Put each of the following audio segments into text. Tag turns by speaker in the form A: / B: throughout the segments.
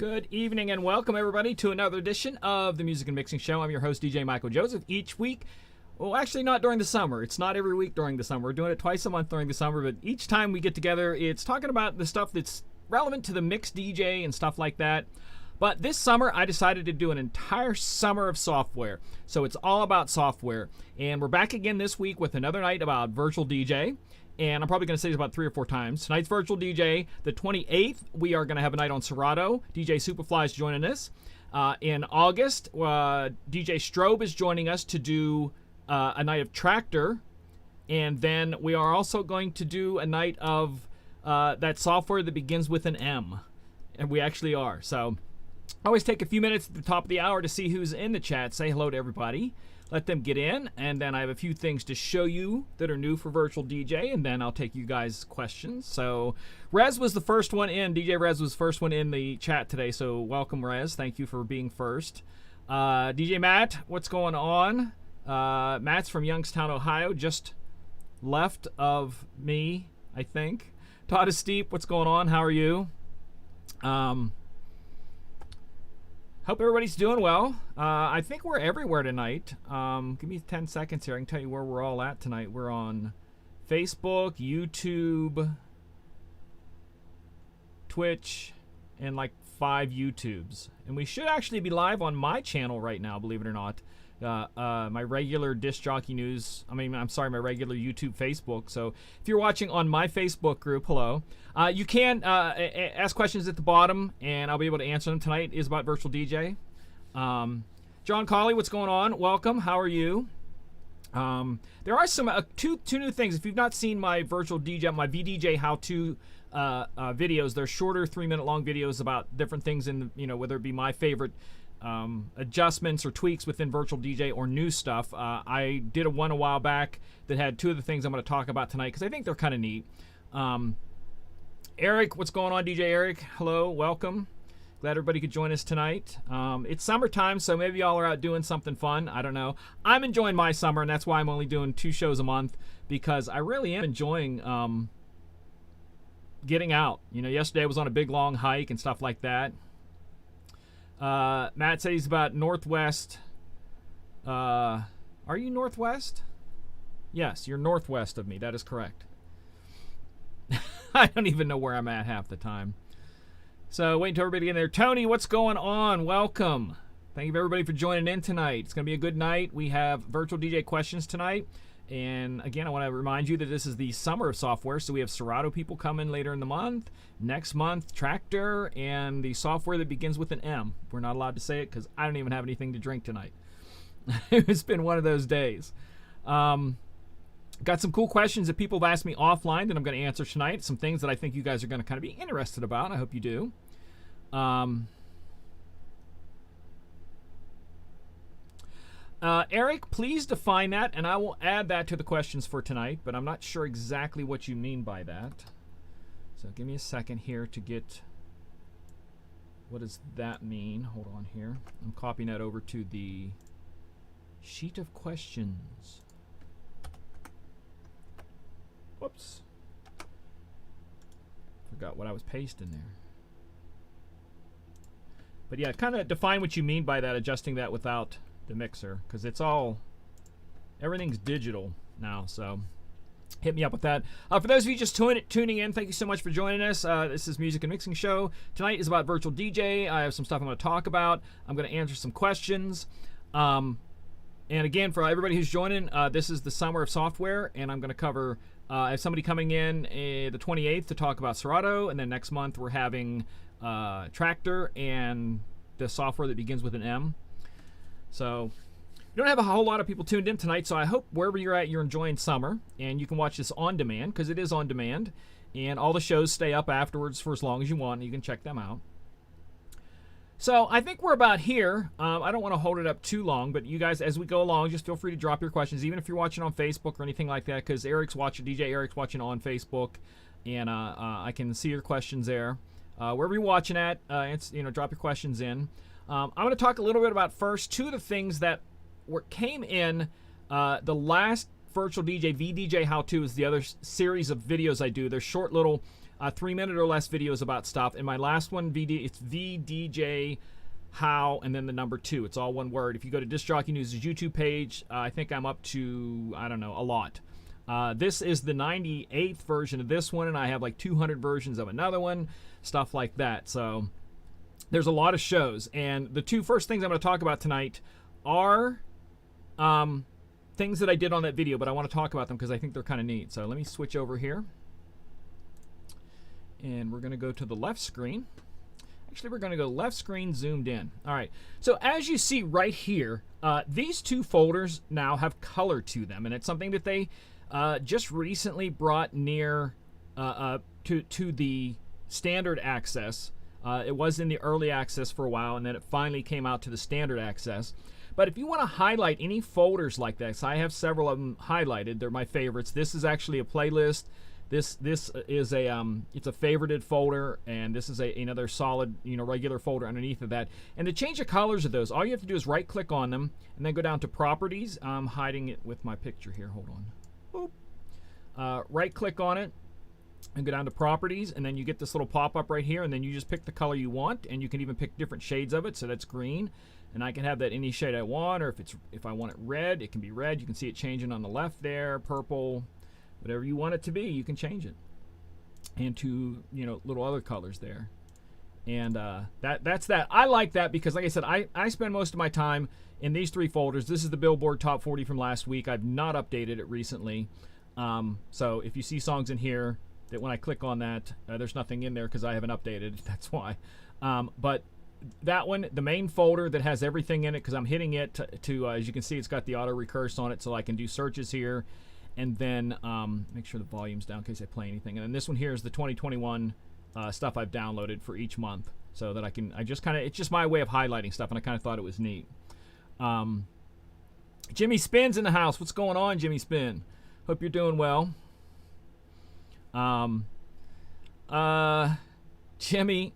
A: Good evening and welcome everybody to another edition of the Music and Mixing Show. I'm your host, DJ Michael Joseph. Each week, well, actually not during the summer. It's not every week during the summer. We're doing it twice a month during the summer, but each time we get together, it's talking about the stuff that's relevant to the mixed DJ and stuff like that. But this summer, I decided to do an entire summer of software. So it's all about software. And we're back again this week with another night about virtual DJ. And I'm probably going to say this about 3 or 4 times. Tonight's virtual DJ. The 28th, we are going to have a night on Serato. DJ Superfly is joining us. In August, DJ Strobe is joining us to do a night of Tractor. And then we are also going to do a night of that software that begins with an M. And we actually are. So I always take a few minutes at the top of the hour to see who's in the chat. Say hello to everybody. Let them get in, and then I have a few things to show you that are new for virtual DJ, and then I'll take you guys' questions. So Rez was the first one in. DJ Rez was the first one in the chat today, so welcome, Rez. Thank you for being first. DJ Matt, what's going on? Matt's from Youngstown, Ohio, just left of me, I think. Todd is Steep, what's going on? How are you? Hope everybody's doing well. I think we're everywhere tonight. Give me 10 seconds here. I can tell you where we're all at tonight. We're on Facebook, YouTube, Twitch, and like 5 YouTubes. And we should actually be live on my channel right now, believe it or not. My regular Disc Jockey News, my regular YouTube Facebook. So if you're watching on my Facebook group, hello. You can ask questions at the bottom, and I'll be able to answer them. Tonight is about virtual DJ. John Colley, what's going on? Welcome. How are you? There are some two new things. If you've not seen my virtual DJ, my VDJ how-to videos, they're shorter 3-minute long videos about different things in whether it be my favorite adjustments or tweaks within virtual DJ or new stuff. I did one a while back that had 2 of the things I'm going to talk about tonight because I think they're kind of neat. Eric, what's going on, DJ Eric? Hello, welcome. Glad everybody could join us tonight. It's summertime, so maybe y'all are out doing something fun. I don't know. I'm enjoying my summer, and that's why I'm only doing 2 shows a month because I really am enjoying getting out. Yesterday I was on a big long hike and stuff like that. Matt said he's about northwest. Are you northwest? Yes, you're northwest of me. That is correct. I don't even know where I'm at half the time. So wait until everybody get in there. Tony, what's going on? Welcome. Thank you everybody for joining in tonight. It's going to be a good night. We have virtual DJ questions tonight. And again, I want to remind you that this is the summer of software. So we have Serato people coming later in the month. Next month, Tractor, and the software that begins with an M. We're not allowed to say it because I don't even have anything to drink tonight. It's been one of those days. Got some cool questions that people have asked me offline that I'm going to answer tonight. Some things that I think you guys are going to kind of be interested about. I hope you do. Eric, please define that, and I will add that to the questions for tonight, but I'm not sure exactly what you mean by that. So give me a second here to get... What does that mean? Hold on here. I'm copying that over to the sheet of questions. Whoops. Forgot what I was pasting there. But yeah, kind of define what you mean by that, adjusting that without the mixer, because everything's digital now, so hit me up with that. For those of you just tuning in, thank you so much for joining us. This is Music and Mixing Show. Tonight is about virtual DJ. I have some stuff I'm going to talk about. I'm going to answer some questions. And again, for everybody who's joining, this is the summer of software, and I'm going to cover I have somebody coming in the 28th to talk about Serato, and then next month we're having Tractor and the software that begins with an M. So we don't have a whole lot of people tuned in tonight, so I hope wherever you're at, you're enjoying summer, and you can watch this on demand, because it is on demand, and all the shows stay up afterwards for as long as you want, and you can check them out. So I think we're about here. I don't want to hold it up too long, but you guys, as we go along, just feel free to drop your questions, even if you're watching on Facebook or anything like that, because DJ Eric's watching on Facebook, and I can see your questions there. Wherever you're watching at, drop your questions in. I'm going to talk a little bit about first 2 of the things that came in the last virtual DJ VDJ how-to is the other series of videos I do. They're short little 3-minute or less videos about stuff. And my last one, it's VDJ How, and then the number 2. It's all one word. If you go to Disc Jockey News' YouTube page, I think I'm up to, I don't know, a lot. This is the 98th version of this one, and I have like 200 versions of another one, stuff like that. So there's a lot of shows, and the 2 first things I'm going to talk about tonight are things that I did on that video, but I want to talk about them because I think they're kind of neat. So let me switch over here, and we're going to go to the left screen. Actually, we're going to go left screen zoomed in. All right. So as you see right here, these 2 folders now have color to them, and it's something that they just recently brought near to the standard access. It was in the early access for a while, and then it finally came out to the standard access. But if you want to highlight any folders like this, I have several of them highlighted. They're my favorites. This is actually a playlist. This is a it's a favorited folder, and this is another solid, regular folder underneath of that. And to change the colors of those, all you have to do is right click on them and then go down to properties. I'm hiding it with my picture here. Hold on. Boop. Right click on it and go down to properties, and then you get this little pop-up right here, and then you just pick the color you want, and you can even pick different shades of it. So that's green, and I can have that any shade I want, or if I want it red, it can be red. You can see it changing on the left there, purple. Whatever you want it to be, you can change it. And to, little other colors there. And that's that. I like that because, like I said, I spend most of my time in these 3 folders. This is the Billboard Top 40 from last week. I've not updated it recently. So if you see songs in here that when I click on that, there's nothing in there because I haven't updated. That's why. But that one, the main folder that has everything in it, because I'm hitting it to as you can see, it's got the auto recurse on it, so I can do searches here. And then make sure the volume's down in case I play anything. And then this one here is the 2021 stuff I've downloaded for each month, so that it's just my way of highlighting stuff, and I kind of thought it was neat. Jimmy Spin's in the house. What's going on, Jimmy Spin? Hope you're doing well. Jimmy,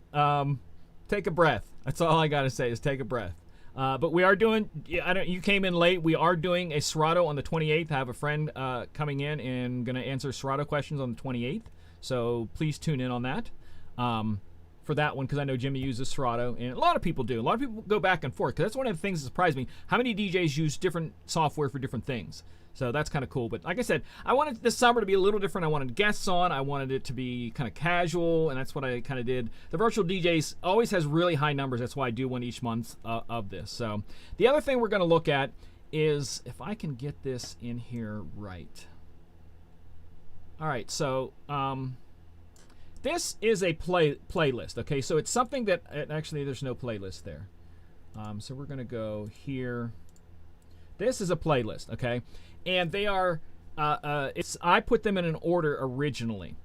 A: take a breath. That's all I got to say is take a breath. But we are doing, you came in late. We are doing a Serato on the 28th. I have a friend coming in and going to answer Serato questions on the 28th. So please tune in on that for that one, because I know Jimmy uses Serato, and a lot of people do. A lot of people go back and forth, because that's one of the things that surprised me. How many DJs use different software for different things? So that's kind of cool. But like I said, I wanted this summer to be a little different. I wanted guests on. I wanted it to be kind of casual, and that's what I kind of did. The virtual DJs always has really high numbers. That's why I do one each month of this. So the other thing we're going to look at is if I can get this in here right. All right, so this is a playlist. Okay, so it's something that actually there's no playlist there. So we're going to go here. This is a playlist, okay? And they are, I put them in an order originally.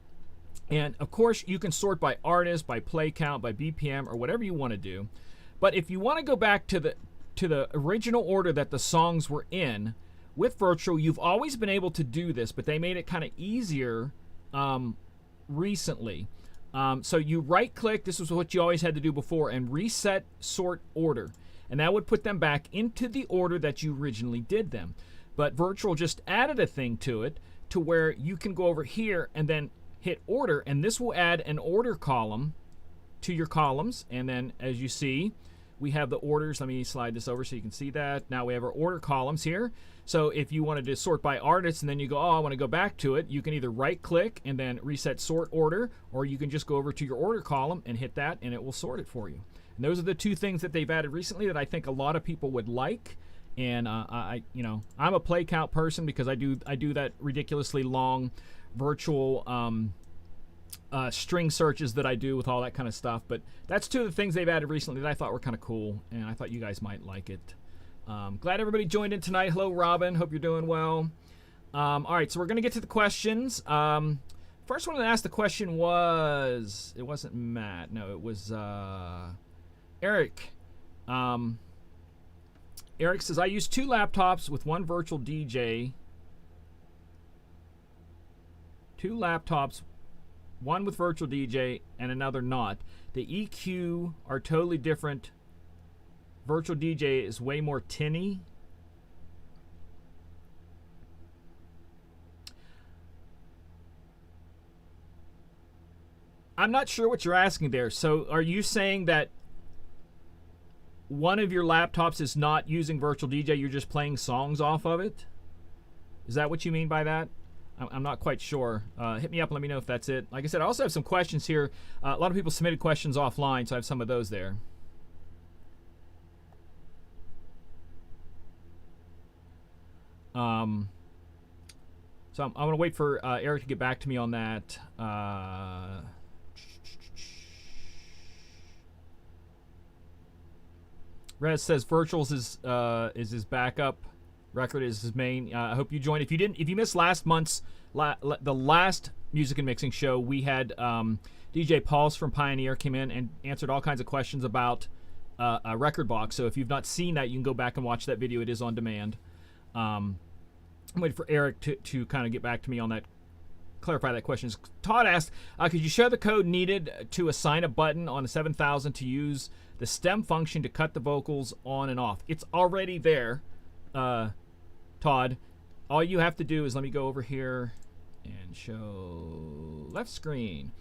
A: And of course, you can sort by artist, by play count, by BPM, or whatever you want to do. But if you want to go back to the original order that the songs were in, with virtual, you've always been able to do this, but they made it kind of easier recently. So you right-click, this was what you always had to do before, and reset sort order. And that would put them back into the order that you originally did them. But virtual just added a thing to it to where you can go over here and then hit order, and this will add an order column to your columns. And then as you see, we have the orders. Let me slide this over so you can see that. Now we have our order columns here. So if you wanted to sort by artists and then you go, oh, I want to go back to it, you can either right click and then reset sort order, or you can just go over to your order column and hit that, and it will sort it for you. And those are the 2 things that they've added recently that I think a lot of people would like. And I'm a play count person because I do that ridiculously long virtual string searches that I do with all that kind of stuff. But that's 2 of the things they've added recently that I thought were kind of cool, and I thought you guys might like it. Glad everybody joined in tonight. Hello, Robin. Hope you're doing well. All right, so we're going to get to the questions. First one that asked the question was, it wasn't Matt. No, it was Eric. Eric says, I use 2 laptops with 1 virtual DJ. 2 laptops, 1 with virtual DJ and another not. The EQ are totally different. Virtual DJ is way more tinny. I'm not sure what you're asking there. So are you saying that one of your laptops is not using Virtual DJ, you're just playing songs off of it? Is that what you mean by that? I'm not quite sure. Hit me up and let me know if that's it. Like I said, I also have some questions here. A lot of people submitted questions offline, so I have some of those there. So I'm going to wait for Eric to get back to me on that. Rez says Virtuals is his backup. Record is his main. I hope you joined. If you missed last month's the last music and mixing show, we had DJ Pauls from Pioneer came in and answered all kinds of questions about a record box. So if you've not seen that, you can go back and watch that video. It is on demand. I'm waiting for Eric to kind of get back to me on that, clarify that question. Todd asked, could you show the code needed to assign a button on the 7000 to use the stem function to cut the vocals on and off? It's already there, Todd. All you have to do is, let me go over here and show left screen.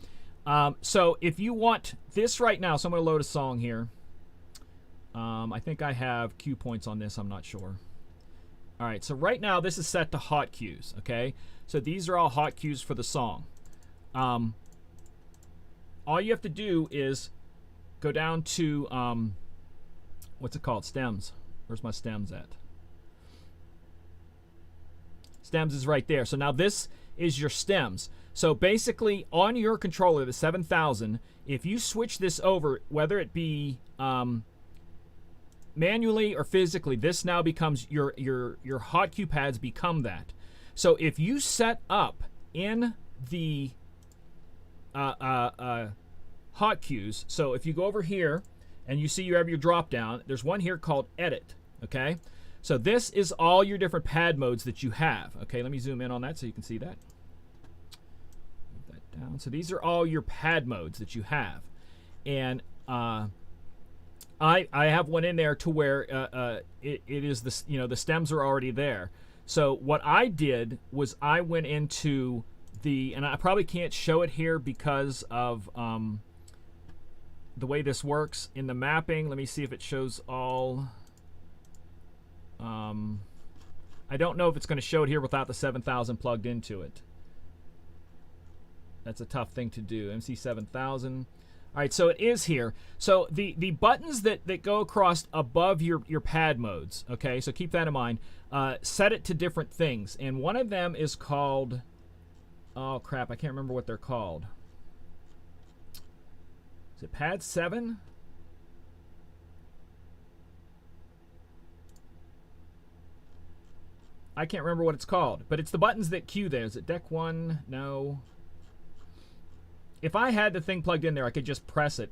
A: So if you want this right now, so I'm going to load a song here. I think I have cue points on this. I'm not sure. All right, so right now this is set to hot cues, okay? So these are all hot cues for the song. All you have to do is go down to, what's it called? Stems. Where's my stems at? Stems is right there. So now this is your stems. So basically on your controller, the 7000, if you switch this over, whether it be manually or physically, this now becomes your hot cue pads become that. So if you set up in the hot cues, so if you go over here and you see you have your drop down, there's one here called edit, okay? So this is all your different pad modes that you have. Okay, let me zoom in on that so you can see that. Move that down. So these are all your pad modes that you have. And I have one in there to where it is the, you know, the stems are already there. So what I did was I went into the, and I probably can't show it here because of the way this works in the mapping. Let me see if it shows all. I don't know if it's going to show it here without the 7000 plugged into it. That's a tough thing to do. MC 7000. All right, so it is here. So the buttons that go across above your pad modes, okay, so keep that in mind. Set it to different things. And one of them is called, oh crap, I can't remember what they're called. Is it pad 7? I can't remember what it's called, but it's the buttons that cue there. Is it deck 1? No. If I had the thing plugged in there, I could just press it.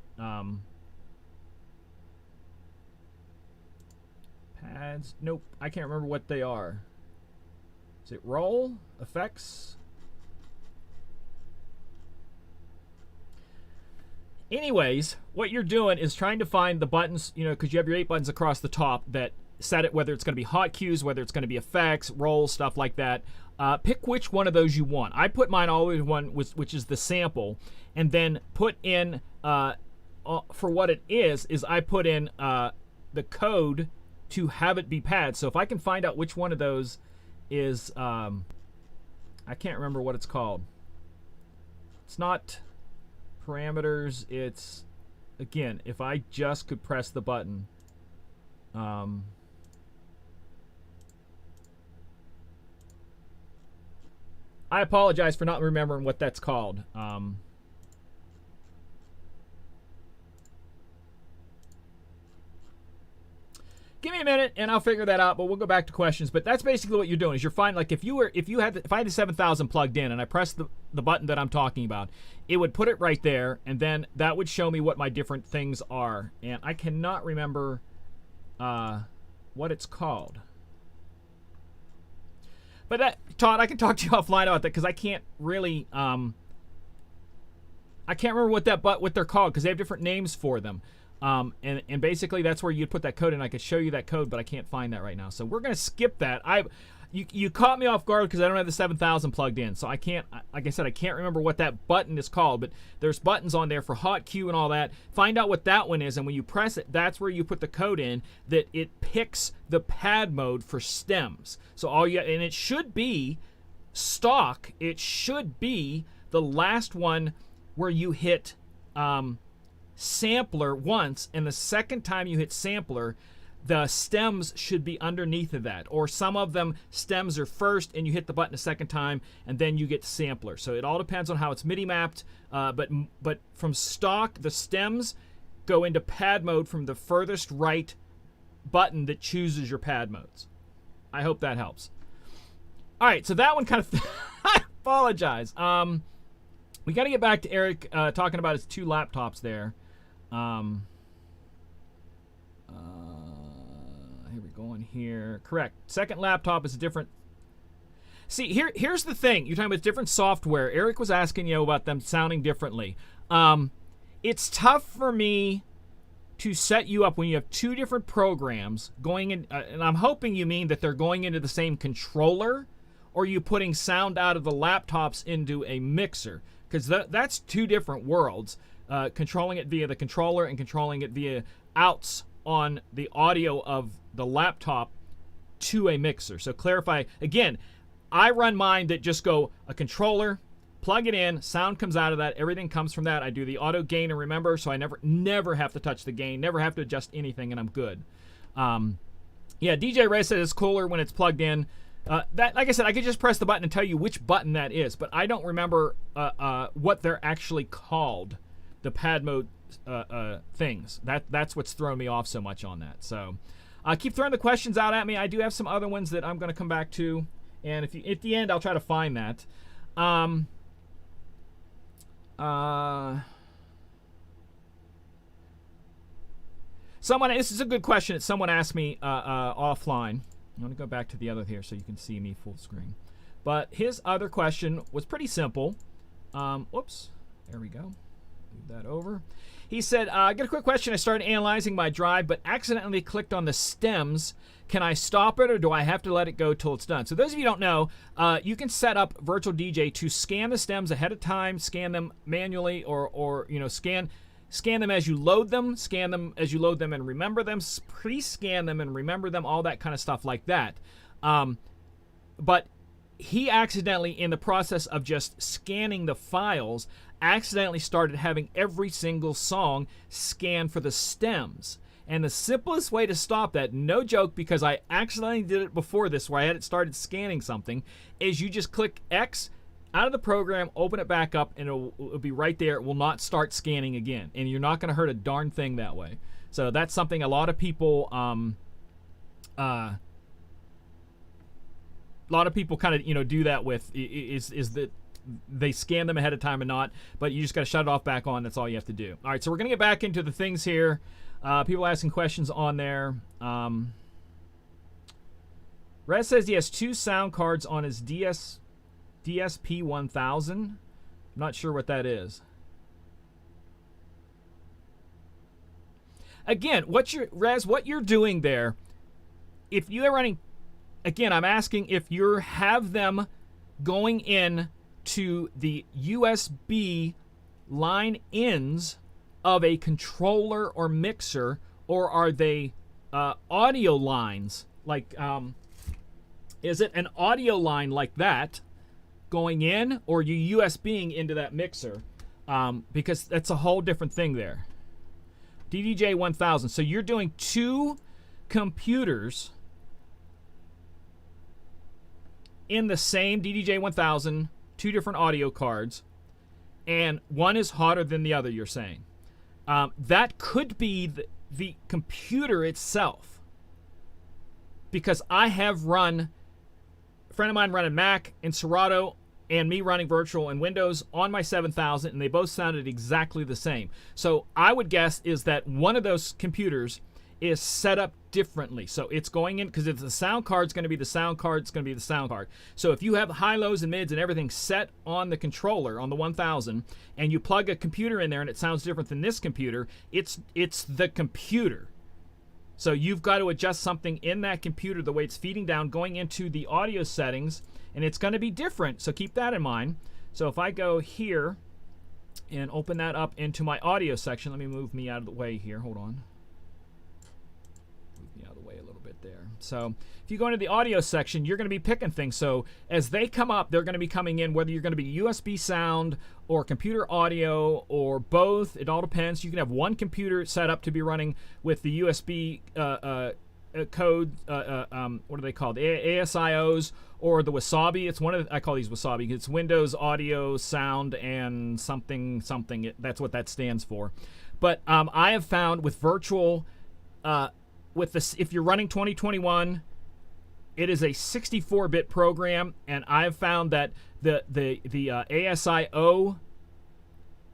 A: Pads? Nope. I can't remember what they are. Is it roll? Effects? Anyways, what you're doing is trying to find the buttons, you know, because you have your 8 buttons across the top that set it, whether it's going to be hot cues, whether it's going to be effects, roll, stuff like that. Pick which one of those you want. I put mine all in one, which is the sample, and then put in, for what it is I put in the code to have it be pads. So if I can find out which one of those is, I can't remember what it's called. It's not parameters, it's, again, if I just could press the button. I apologize for not remembering what that's called. Give me a minute and I'll figure that out, but we'll go back to questions. But that's basically what you're doing is you're finding, like if I had the 7000 plugged in and I pressed the button that I'm talking about, it would put it right there, and then that would show me what my different things are. And I cannot remember what it's called. But that, Todd, I can talk to you offline about that because I can't really, I can't remember what they're called because they have different names for them. And basically that's where you'd put that code in. I could show you that code, but I can't find that right now. So we're going to skip that. You caught me off guard because I don't have the 7000 plugged in, so I can't. Like I said, I can't remember what that button is called. But there's buttons on there for hot Q and all that. Find out what that one is, and when you press it, that's where you put the code in that it picks the pad mode for stems. So and it should be stock. It should be the last one where you hit sampler once, and the second time you hit sampler, the stems should be underneath of that. Or some of them, stems are first, and you hit the button a second time, and then you get sampler. So it all depends on how it's MIDI mapped. But from stock, the stems go into pad mode from the furthest right button that chooses your pad modes. I hope that helps. All right, so that one kind of... I apologize. We got to get back to Eric talking about his 2 laptops there. Here we go in here. Correct. Second laptop is a different... See, here's the thing. You're talking about different software. Eric was asking you about them sounding differently. It's tough for me to set you up when you have 2 different programs going in, and I'm hoping you mean that they're going into the same controller, or you putting sound out of the laptops into a mixer, because that's 2 different worlds. Controlling it via the controller and controlling it via outs on the audio of the laptop to a mixer. So clarify, again, I run mine that just go a controller, plug it in, sound comes out of that, everything comes from that. I do the auto gain and remember, so I never have to touch the gain, never have to adjust anything, and I'm good. Yeah, DJ Ray said it's cooler when it's plugged in. That, like I said, I could just press the button and tell you which button that is, but I don't remember what they're actually called, the pad mode things. That's what's thrown me off so much on that. So keep throwing the questions out at me. I do have some other ones that I'm going to come back to, and if you, at the end, I'll try to find that. This is a good question that someone asked me offline. I'm going to go back to the other here so you can see me full screen. But his other question was pretty simple. Whoops. There we go. Move that over. He said, I got a quick question. I started analyzing my drive, but accidentally clicked on the stems. Can I stop it, or do I have to let it go till it's done? So those of you who don't know, you can set up Virtual DJ to scan the stems ahead of time, scan them manually, or scan them as you load them, scan them as you load them and remember them, pre-scan them and remember them, all that kind of stuff like that. But he accidentally, in the process of just scanning the files, accidentally started having every single song scan for the stems. And the simplest way to stop that, no joke, because I accidentally did it before this where I had it started scanning something, is you just click X out of the program, open it back up, and it'll be right there. It will not start scanning again. And you're not going to hurt a darn thing that way. So that's something a lot of people kind of, do that with, is that they scan them ahead of time and not, but you just got to shut it off back on. That's all you have to do. All right, so we're going to get back into the things here. People asking questions on there. Rez says he has 2 sound cards on his DSP 1000. I'm not sure what that is. Again, what you're doing there, if you are running, again, I'm asking if you have them going in to the USB line ins of a controller or mixer, or are they audio lines? Like, is it an audio line like that going in, or you USBing into that mixer? Because that's a whole different thing there. DDJ 1000. So you're doing 2 computers in the same DDJ 1000, 2 different audio cards, and one is hotter than the other, you're saying. That could be the computer itself, because I have run, a friend of mine running Mac and Serato, and me running Virtual and Windows on my 7000, and they both sounded exactly the same. So I would guess is that one of those computers is set up differently. So it's going in, because if the sound card's going to be the sound card, it's going to be the sound card. So if you have high, lows, and mids and everything set on the controller, on the 1000, and you plug a computer in there and it sounds different than this computer, it's the computer. So you've got to adjust something in that computer, the way it's feeding down, going into the audio settings, and it's going to be different. So keep that in mind. So if I go here and open that up into my audio section, let me move me out of the way here. Hold on. Move me out of the way a little bit there. So if you go into the audio section, you're going to be picking things. So as they come up, they're going to be coming in, whether you're going to be USB sound or computer audio or both. It all depends. You can have one computer set up to be running with the USB code, what are they called? ASIOs or the Wasabi. It's one of the, I call these Wasabi. It's Windows Audio Sound and something. That's what that stands for. But I have found with virtual, with this, if you're running 2021, it is a 64-bit program, and I've found that the ASIO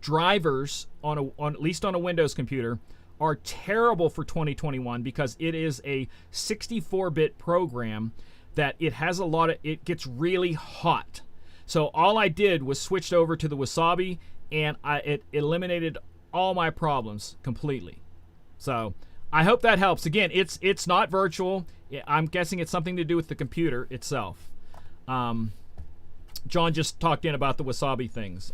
A: drivers on at least on a Windows computer are terrible for 2021 because it is a 64-bit program that it has a lot of, it gets really hot. So all I did was switched over to the Wasabi, and it eliminated all my problems completely. So I hope that helps. Again, it's not virtual. I'm guessing it's something to do with the computer itself. John just talked in about the Wasabi things.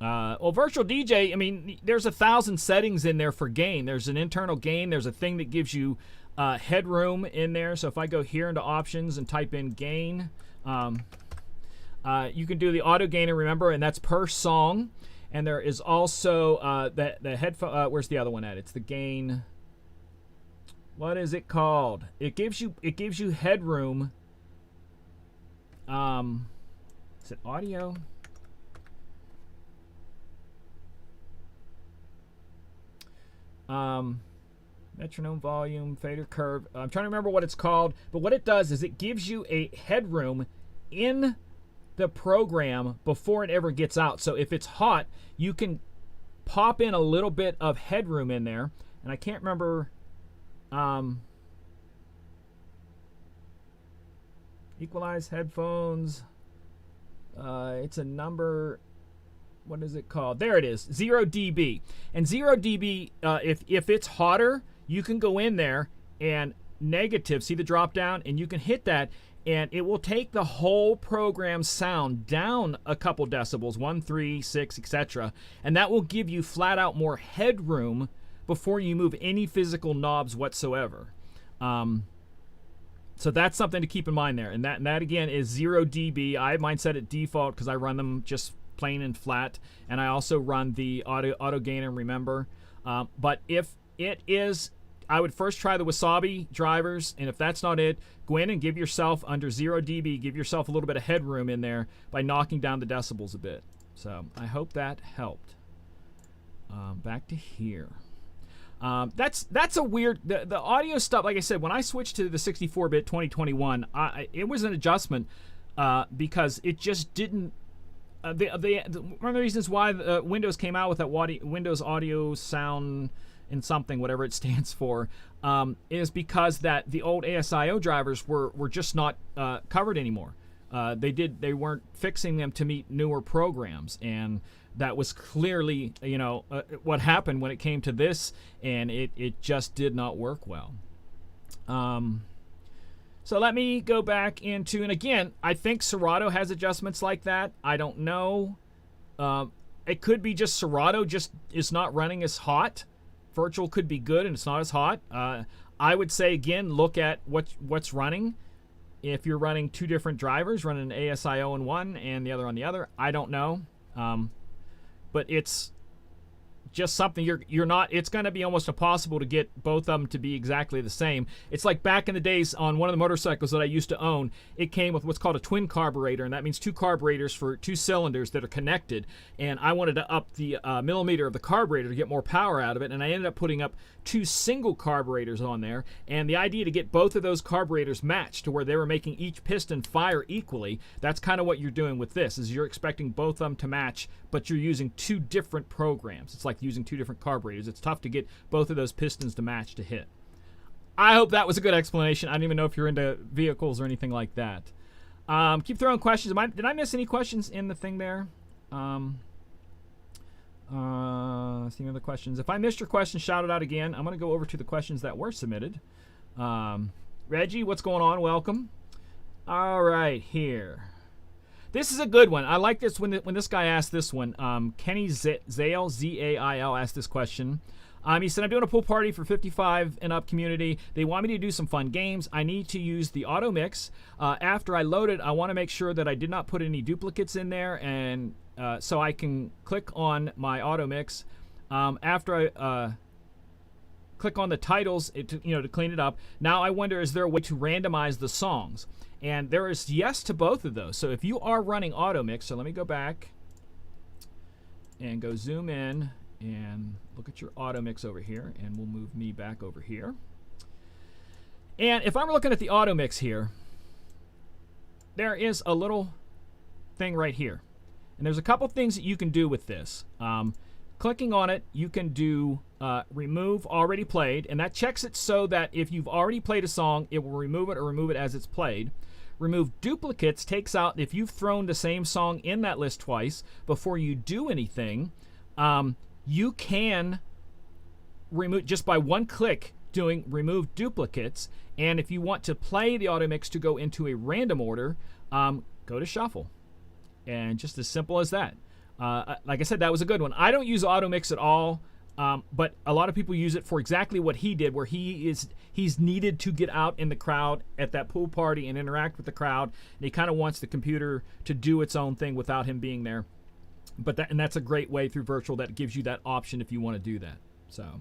A: Well, virtual DJ, I mean, there's 1,000 settings in there for gain. There's an internal gain. There's a thing that gives you headroom in there. So if I go here into options and type in gain, you can do the auto gain, and remember, and that's per song. And there is also the headphone. Where's the other one at? It's the gain. What is it called? It gives you headroom. Is it audio? Metronome volume, fader curve. I'm trying to remember what it's called, but what it does is it gives you a headroom in the program before it ever gets out. So if it's hot, you can pop in a little bit of headroom in there, and I can't remember. Equalize headphones. It's a number. What is it called? There it is, 0 dB. And 0 dB, if it's hotter, you can go in there and negative, see the drop down, and you can hit that, and it will take the whole program's sound down a couple decibels, 1, 3, 6, etc. And that will give you flat out more headroom before you move any physical knobs whatsoever. So that's something to keep in mind there. And that again is 0 dB. I have mine set at default because I run them just plain and flat, and I also run the auto gain and remember. But if it is, I would first try the Wasabi drivers, and if that's not it, go in and give yourself under 0 dB, give yourself a little bit of headroom in there by knocking down the decibels a bit. So I hope that helped. Back to here. That's a weird, the audio stuff. Like I said, when I switched to the 64-bit 2021, it was an adjustment because it just didn't. One of the reasons why Windows came out with that Windows Audio Sound and something, whatever it stands for, is because that the old ASIO drivers were just not covered anymore. They weren't fixing them to meet newer programs, and that was clearly what happened when it came to this, and it just did not work well. So let me go back into, and again, I think Serato has adjustments like that. I don't know. It could be just Serato just is not running as hot. Virtual could be good and it's not as hot. I would say, again, look at what's running. If you're running two different drivers, running an ASIO on one and the other on the other, I don't know. But it's just something you're not, it's going to be almost impossible to get both of them to be exactly the same. It's like back in the days on one of the motorcycles that I used to own, it came with what's called a twin carburetor, and that means two carburetors for two cylinders that are connected, and I wanted to up the millimeter of the carburetor to get more power out of it, and I ended up putting up two single carburetors on there, and the idea to get both of those carburetors matched to where they were making each piston fire equally, that's kind of what you're doing with this, is you're expecting both of them to match, but you're using two different programs. It's like using two different carburetors. It's tough to get both of those pistons to match to hit. I hope that was a good explanation. I don't even know if you're into vehicles or anything like that. Keep throwing questions. Did I miss any questions in the thing there? See other questions. If I missed your question, shout it out again. I'm going to go over to the questions that were submitted. Reggie, what's going on? Welcome. All right, here. This is a good one. I like this when this guy asked this one. Kenny Zail, Z-A-I-L, asked this question. He said, I'm doing a pool party for 55 and up community. They want me to do some fun games. I need to use the auto mix. After I load it, I want to make sure that I did not put any duplicates in there, and so I can click on my auto mix. After I click on the titles to clean it up. Now I wonder, is there a way to randomize the songs? And there is yes to both of those. So if you are running auto mix, so let me go back and go zoom in and look at your auto mix over here, and we'll move me back over here. And if I'm looking at the auto mix here, there is a little thing right here. And there's a couple things that you can do with this. Clicking on it, you can do remove already played, and that checks it so that if you've already played a song, it will remove it or remove it as it's played. Remove duplicates takes out if you've thrown the same song in that list twice before you do anything. You can remove just by one click doing remove duplicates, and if you want to play the auto mix to go into a random order, go to shuffle, and just as simple as that. Like I said, that was a good one. I don't use auto mix at all, but a lot of people use it for exactly what he did, where he's needed to get out in the crowd at that pool party and interact with the crowd, and he kind of wants the computer to do its own thing without him being there. But that's a great way through virtual that gives you that option if you want to do that. So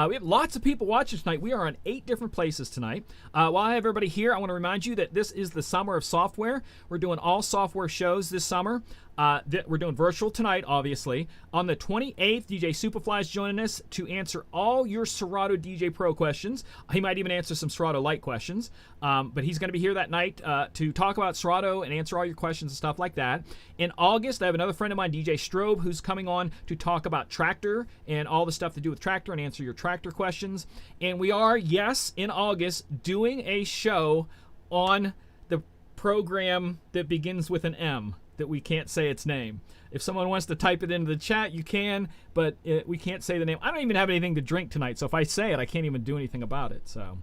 A: we have lots of people watching tonight. We are on 8 different places tonight. While I have everybody here, I want to remind you that this is the summer of software. We're doing all software shows this summer. We're doing virtual tonight, obviously. On the 28th, DJ Superfly is joining us to answer all your Serato DJ Pro questions. He might even answer some Serato Lite questions. But he's going to be here that night to talk about Serato and answer all your questions and stuff like that. In August, I have another friend of mine, DJ Strobe, who's coming on to talk about Tractor and all the stuff to do with Tractor and answer your Tractor questions. And we are, yes, in August, doing a show on the program that begins with an M, that we can't say its name. If someone wants to type it into the chat, you can, but we can't say the name. I don't even have anything to drink tonight, so if I say it, I can't even do anything about it. So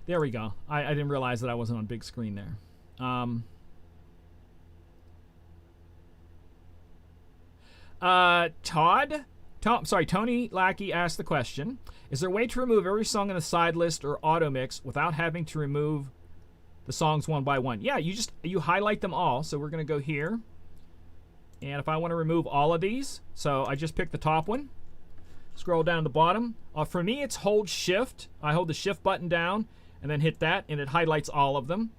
A: there we go. I didn't realize that I wasn't on big screen there. Tony Lackey asked the question, is there a way to remove every song in the side list or auto mix without having to remove the songs one by one? Yeah, you highlight them all. So we're going to go here. And if I want to remove all of these, so I just pick the top one. Scroll down to the bottom. For me, it's hold shift. I hold the shift button down and then hit that, and it highlights all of them.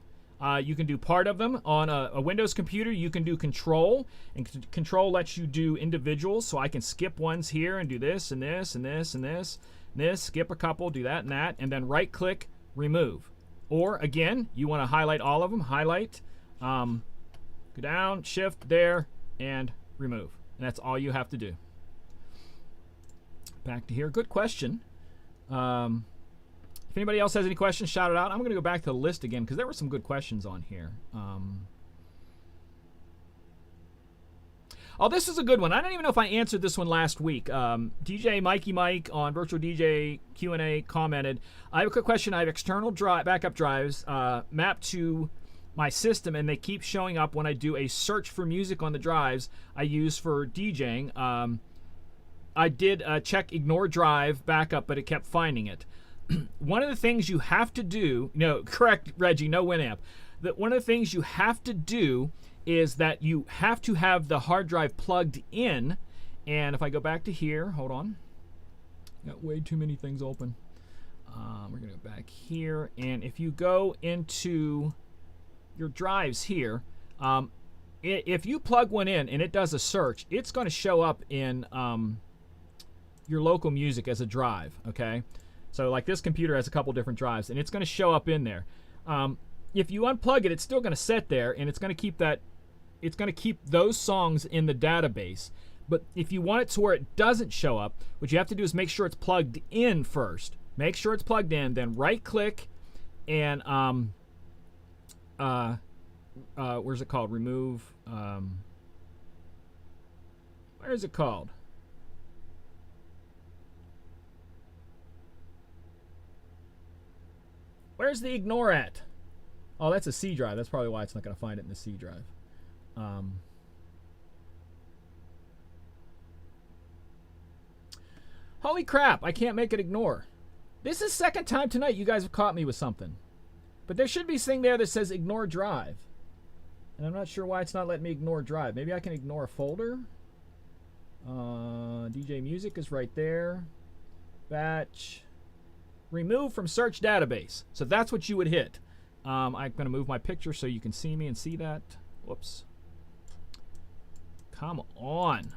A: You can do part of them. On a Windows computer, you can do control, and control lets you do individuals, so I can skip ones here and do this and this and this and this and this, skip a couple, do that and that, and then right click, remove. Or again, you want to highlight all of them, highlight, go down, shift there, and remove. And that's all you have to do. Back to here. Good question. If anybody else has any questions, shout it out. I'm going to go back to the list again because there were some good questions on here. Oh, this is a good one. I don't even know if I answered this one last week. DJ Mikey Mike on Virtual DJ Q&A commented, I have a quick question. I have external backup drives mapped to my system, and they keep showing up when I do a search for music on the drives I use for DJing. I did check ignore drive backup, but it kept finding it. One of the things you have to do, no, correct, Reggie, no Winamp. One of the things you have to do is that you have to have the hard drive plugged in. And if I go back to here, hold on. Got way too many things open. We're going to go back here. And if you go into your drives here, if you plug one in and it does a search, it's going to show up in your local music as a drive, okay? So like this computer has a couple different drives, and it's going to show up in there. If you unplug it, it's still going to sit there, and it's going to keep that. It's going to keep those songs in the database. But if you want it to where it doesn't show up, what you have to do is make sure it's plugged in first. Make sure it's plugged in, then right-click, and where's it called? Remove. Where is it called? Where's the ignore at? Oh, that's a C drive. That's probably why it's not going to find it in the C drive. Holy crap, I can't make it ignore. This is second time tonight you guys have caught me with something. But there should be something there that says ignore drive. And I'm not sure why it's not letting me ignore drive. Maybe I can ignore a folder. DJ Music is right there. Batch. Remove from search database. So that's what you would hit. I'm going to move my picture so you can see me and see that. Whoops. Come on.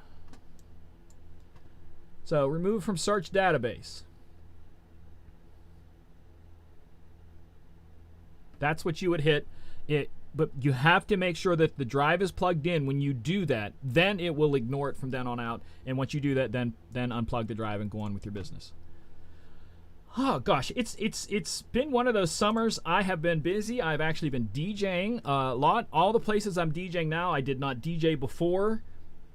A: So remove from search database. That's what you would hit. But you have to make sure that the drive is plugged in. When you do that, then it will ignore it from then on out. And once you do that, then unplug the drive and go on with your business. Oh gosh, it's been one of those summers. I have been busy. I've actually been DJing a lot. All the places I'm DJing now, I did not DJ before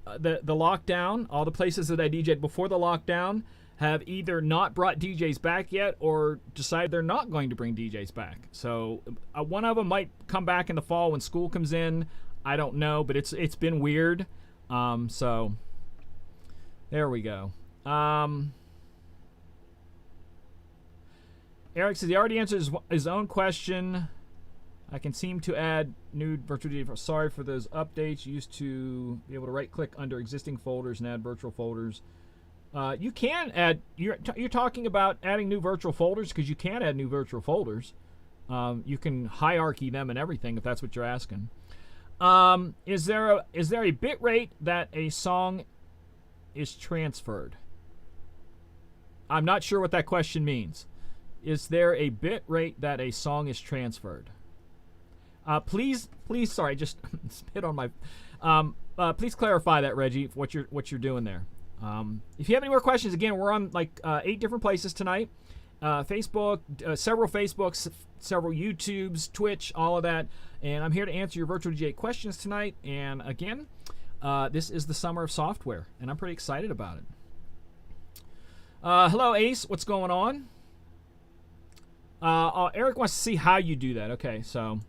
A: the lockdown. All the places that I DJed before the lockdown have either not brought DJs back yet or decided they're not going to bring DJs back. So one of them might come back in the fall when school comes in. I don't know, but it's been weird. So there we go. Eric says he already answered his own question. I can seem to add new virtual DJ. Sorry for those updates. Used to be able to right-click under existing folders and add virtual folders. You can add. You're talking about adding new virtual folders because you can add new virtual folders. You can hierarchy them and everything if that's what you're asking. Is there a bit rate that a song is transferred? I'm not sure what that question means. Is there a bit rate that a song is transferred? Please, sorry, just spit on my. Please clarify that, Reggie, what you're doing there. If you have any more questions, again, we're on like 8 different places tonight. Facebook, several Facebooks, several YouTubes, Twitch, all of that. And I'm here to answer your virtual DJ questions tonight. And again, this is the summer of software, and I'm pretty excited about it. Hello, Ace. What's going on? Eric wants to see how you do that. Okay, so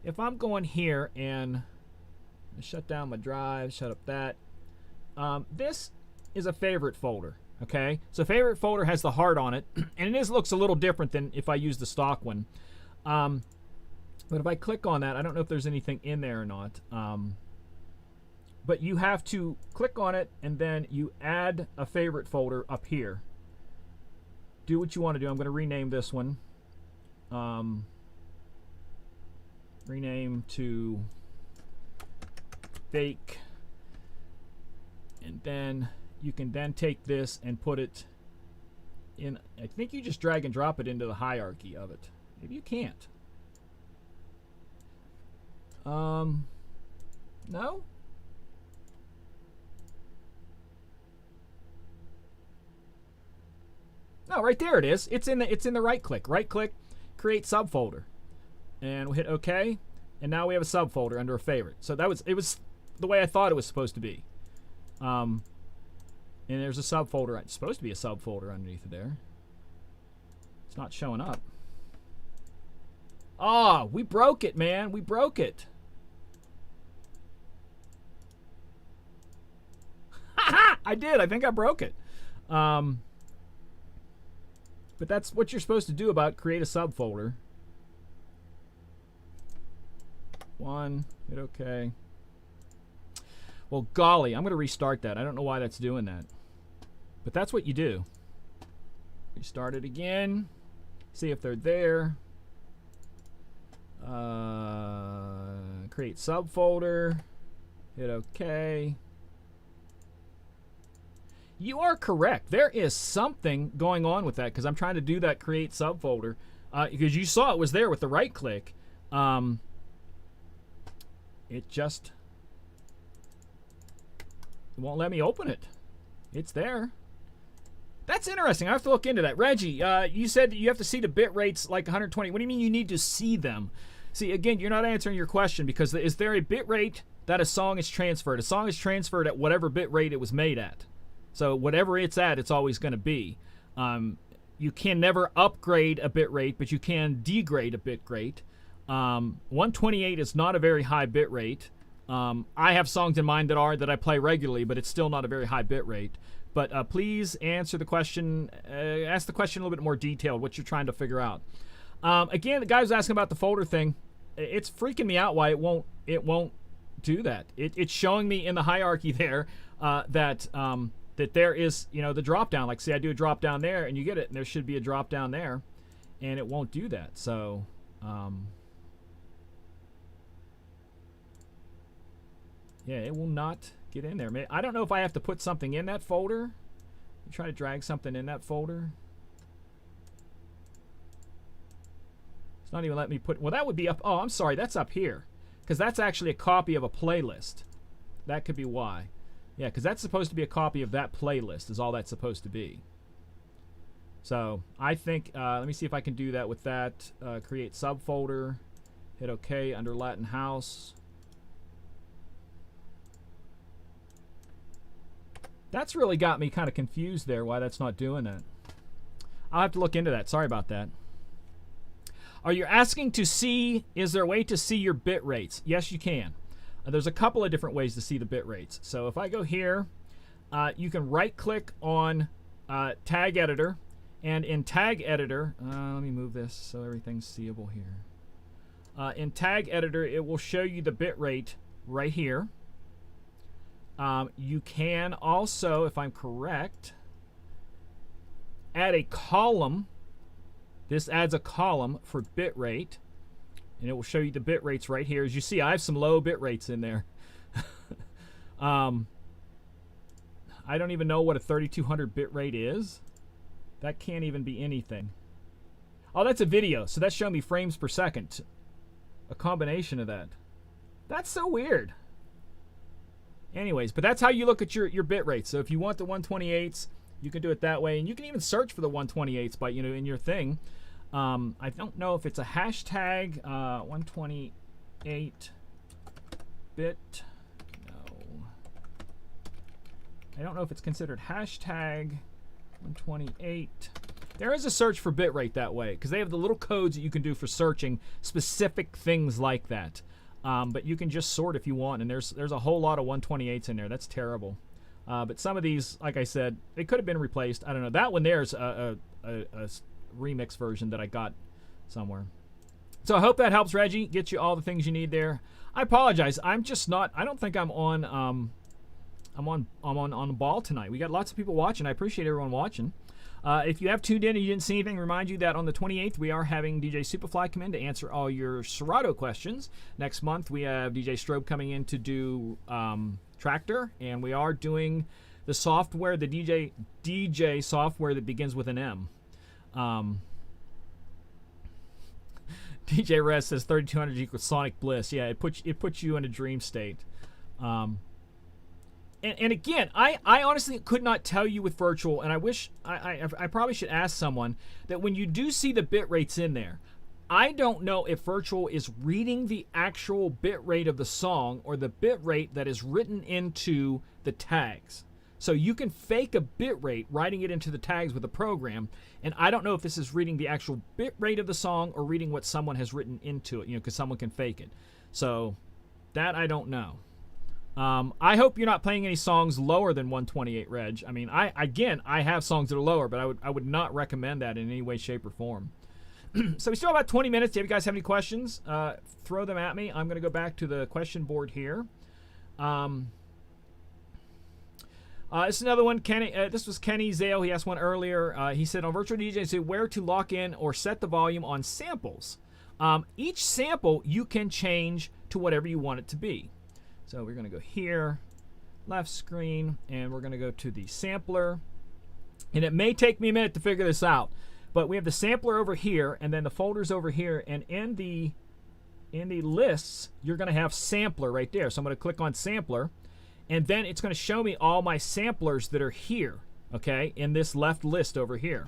A: if I'm going here and shut down my drive, shut up that. This is a favorite folder. Okay, so favorite folder has the heart on it, and it looks a little different than if I use the stock one. But if I click on that, I don't know if there's anything in there or not. But you have to click on it, and then you add a favorite folder up here. Do what you want to do. I'm going to rename this one. Rename to fake. And then you can then take this and put it in. I think you just drag and drop it into the hierarchy of it. Maybe you can't. No? No, right there it is. It's in the right click. Right click, create subfolder. And we'll hit OK. And now we have a subfolder under a favorite. So it was the way I thought it was supposed to be. And there's a subfolder. It's supposed to be a subfolder underneath it there. It's not showing up. Oh, we broke it, man. We broke it. I did. I think I broke it. But that's what you're supposed to do about create a subfolder. Hit OK. Well, golly, I'm going to restart that. I don't know why that's doing that. But that's what you do. Restart it again. See if they're there. Create subfolder. Hit OK. You are correct. There is something going on with that because I'm trying to do that create subfolder because you saw it was there with the right click. It just won't let me open it. It's there. That's interesting. I have to look into that. Reggie, you said that you have to see the bit rates like 120. What do you mean you need to see them? See, again, you're not answering your question because is there a bit rate that a song is transferred. A song is transferred at whatever bit rate it was made at. So whatever it's at, it's always going to be. You can never upgrade a bit rate, but you can degrade a bit rate. 128 is not a very high bit rate. I have songs in mind that I play regularly, but it's still not a very high bit rate. But please answer the question. Ask the question a little bit more detailed, what you're trying to figure out. Again, the guy was asking about the folder thing. It's freaking me out why it won't do that. It's showing me in the hierarchy there that there is, the drop down. Like, say I do a drop down there, and you get it, and there should be a drop down there, and it won't do that. So, yeah, it will not get in there. I don't know if I have to put something in that folder. Try to drag something in that folder. It's not even letting me put. Well, that would be up. Oh, I'm sorry. That's up here, because that's actually a copy of a playlist. That could be why. Yeah, because that's supposed to be a copy of that playlist. Is all that's supposed to be. So I think. Let me see if I can do that with that. Create subfolder. Hit OK under Latin House. That's really got me kind of confused there, why that's not doing that. I'll have to look into that. Sorry about that. Are you asking to see, is there a way to see your bit rates? Yes, you can. There's a couple of different ways to see the bit rates. So if I go here, you can right-click on Tag Editor. And in Tag Editor, let me move this so everything's seeable here. In Tag Editor, it will show you the bit rate right here. You can also, if I'm correct, add a column. This adds a column for bit rate, and it will show you the bit rates right here. As you see, I have some low bit rates in there. I don't even know what a 3200 bit rate is. That can't even be anything. Oh, that's a video, so that's showing me frames per second. A combination of that. That's so weird. Anyways, but that's how you look at your bit rate. So if you want the 128s, you can do it that way, and you can even search for the 128s by in your thing. I don't know if it's a hashtag 128 bit. No, I don't know if it's considered hashtag 128. There is a search for bit rate that way because they have the little codes that you can do for searching specific things like that. But you can just sort if you want, and there's a whole lot of 128s in there. That's terrible. But some of these, like I said, they could have been replaced. I don't know. That one there's a remix version that I got somewhere. So I hope that helps, Reggie. Get you all the things you need there. I apologize. I'm just not. I don't think I'm on. I'm on the ball tonight. We got lots of people watching. I appreciate everyone watching. If you have tuned in and you didn't see anything, remind you that on the 28th we are having DJ Superfly come in to answer all your Serato questions. Next month we have DJ Strobe coming in to do Tractor, and we are doing the software, the DJ software that begins with an M. DJ Rez says 3200 equals Sonic Bliss. Yeah, it puts you in a dream state. And again, I honestly could not tell you with virtual, and I wish I probably should ask someone that when you do see the bit rates in there, I don't know if virtual is reading the actual bit rate of the song or the bit rate that is written into the tags. So you can fake a bit rate writing it into the tags with a program, and I don't know if this is reading the actual bit rate of the song or reading what someone has written into it, because someone can fake it. So that I don't know. I hope you're not playing any songs lower than 128, Reg. I mean, I have songs that are lower, but I would not recommend that in any way, shape, or form. So we still have about 20 minutes. If you guys have any questions, throw them at me. I'm going to go back to the question board here. This is another one. Kenny, this was Kenny Zale. He asked one earlier. He said on Virtual DJ, say where to lock in or set the volume on samples. Each sample you can change to whatever you want it to be. So we're going to go here, left screen, and we're going to go to the sampler. And it may take me a minute to figure this out, but we have the sampler over here, and then the folders over here, and in the lists, you're going to have sampler right there. So I'm going to click on sampler, and then it's going to show me all my samplers that are here, okay, in this left list over here.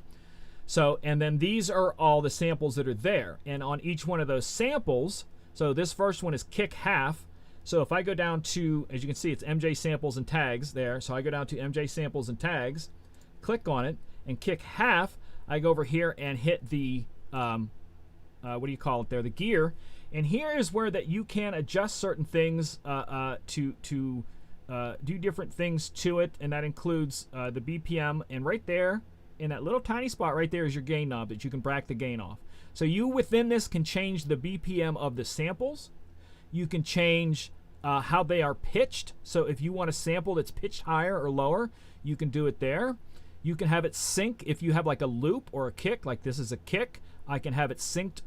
A: So, and then these are all the samples that are there, and on each one of those samples, so this first one is kick half. So if I go down to, as you can see, it's MJ samples and tags there. So I go down to MJ samples and tags, click on it, and kick half. I go over here and hit the, what do you call it there, the gear. And here is where that you can adjust certain things to do different things to it, and that includes the BPM. And right there, in that little tiny spot right there, is your gain knob that you can back the gain off. So you within this can change the BPM of the samples. You can change how they are pitched. So if you want a sample that's pitched higher or lower, you can do it there. You can have it sync if you have like a loop or a kick, like this is a kick. I can have it synced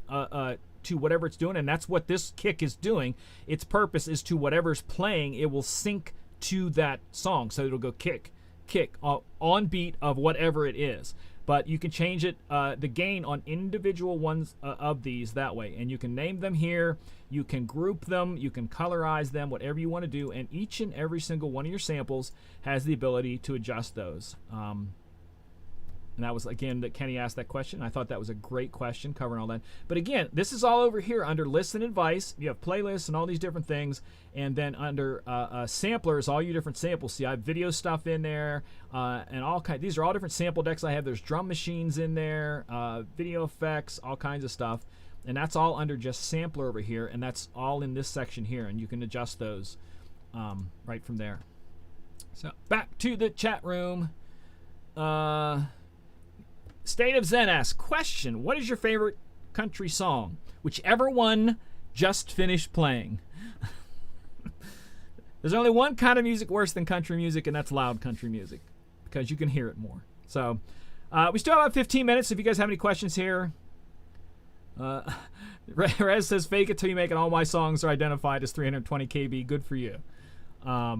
A: to whatever it's doing, and that's what this kick is doing. Its purpose is to whatever's playing, it will sync to that song. So it'll go kick, kick, on beat of whatever it is. But you can change it, the gain on individual ones of these that way. And you can name them here. You can group them. You can colorize them, whatever you want to do. And each and every single one of your samples has the ability to adjust those. And that was, again, that Kenny asked that question. I thought that was a great question, covering all that. But again, this is all over here under lists and advice. You have playlists and all these different things. And then under samplers, all your different samples. See, I have video stuff in there, and all kinds. These are all different sample decks I have. There's drum machines in there, video effects, all kinds of stuff. And that's all under just sampler over here. And that's all in this section here. And you can adjust those right from there. So back to the chat room. State of Zen asks, question, what is your favorite country song? Whichever one just finished playing. There's only one kind of music worse than country music, and that's loud country music, because you can hear it more. So we still have about 15 minutes. If you guys have any questions here. Rez says, fake it till you make it. All my songs are identified as 320 KB. Good for you. But